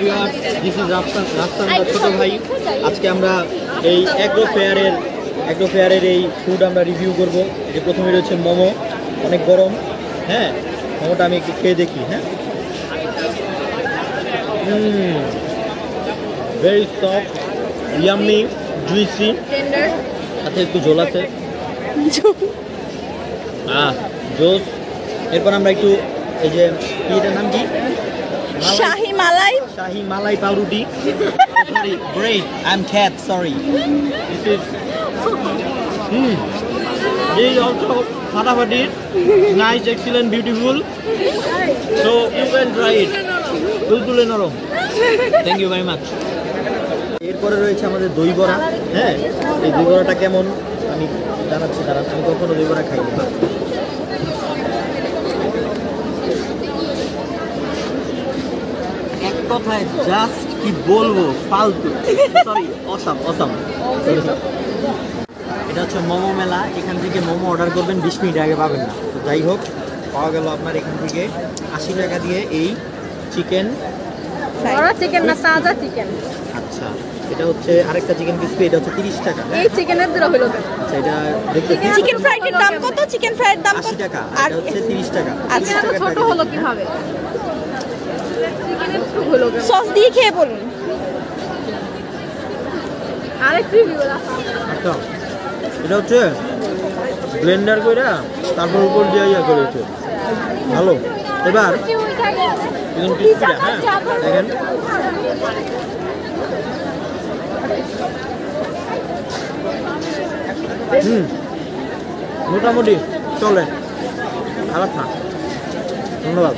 Viewers, this is Rafsan দা ছোট ভাই। আজকে আমরা এই অ্যাগ্রো ফেয়ারের এই ফুড আমরা রিভিউ করব। যে প্রথমে রয়েছে মোমো, অনেক গরম। হ্যাঁ, মোমোটা আমি একটু খেয়ে দেখি। হ্যাঁ, ভেরি সফট, ইয়াম্মি, জুইসি, সাথে একটু ঝোল আছে। জোস। এরপর আমরা একটু এই যে এটার নাম কি, শাহি মালাই পাউরুটি। সরি, ব্রেড, আই এম খ্যাত, sorry. This is this is also ফাটাফাটি, nice, excellent, beautiful. So you can try it. তুলতুলে নরম। Thank you very much. এরপরে রয়েছে আমাদের দই বড়া। হ্যাঁ, এই দই বড়াটা কেমন আমি জানাচ্ছি, আমি কখনো দই বড়া খাইনি। এক কথায় জাস্ট কি বলবো, ফালতু। Sorry, awesome. এটা হচ্ছে মোমো মেলা। এখান থেকে মোমো অর্ডার করবেন, 20 মিনিট আগে পাবেন না। তো যাই হোক, পাওয়া গেল আপনার এখান থেকে 80 টাকা দিয়ে এই চিকেন না, তাজা চিকেন। আচ্ছা, এটা হচ্ছে আরেকটা চিকেন ক্রিসপি, এটা হচ্ছে 30 টাকা। এই চিকেনের দর হলো। আচ্ছা, এটা দেখতে চিকেন ফ্রাইড এর দাম কত? চিকেন ফ্রাইড দাম 80 টাকা, আর এটা হচ্ছে 30 টাকা। আচ্ছা, ছোট হলো কিভাবে? চিকেনের ছোট হলো কেন? সস দিয়ে খেয়ে বলুন। আরেক রিভিউ রাখা। আচ্ছা, এটা হচ্ছে ব্লেন্ডার কইরা তারপর উপর দিয়ে ইয়া করেছে, ভালো। এবার চিকেন ক্রিসপিটা, হ্যাঁ দেখেন, মোটামুটি চলে, খারাপ না। ধন্যবাদ।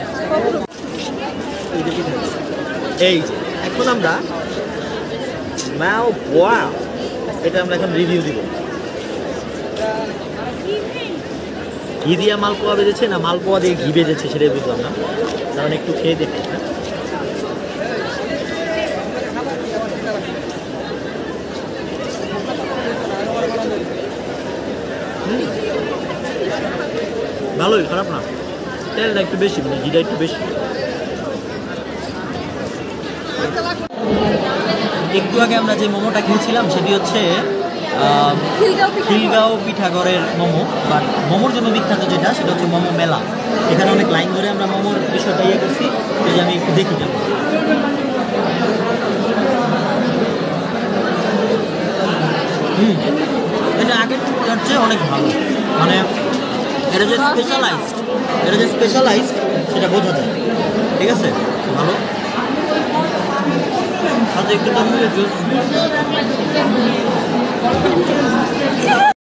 এই এখন আমরা এটা আমরা এখন রিভিউ দিব। ঘি দিয়া মালপোয়া বেজেছে না মালপোয়া দিয়ে ঘি বেজেছে সেটাই বুঝলাম না, কারণ একটু খেয়ে দেখি। হ্যাঁ, ভালোই, খারাপ না। তেলটা একটু বেশি, মানে ঘিটা একটু বেশি। একটু আগে আমরা যে মোমোটা খেয়েছিলাম সেটি হচ্ছে খিলগাঁও পিঠাগড়ের মোমো। বাট মোমোর জন্য বিখ্যাত যেটা, সেটা হচ্ছে মোমো মেলা। এখানে অনেক লাইন ধরে আমরা মোমোর বিষয়টা ইয়ে করছি, যে আমি একটু দেখি যাবো। এটা আগের চেয়ে অনেক ভালো, মানে এটা যে স্পেশালাইজড সেটা বোঝা যায়। ঠিক আছে, ভালো। সাথে একটু জুস।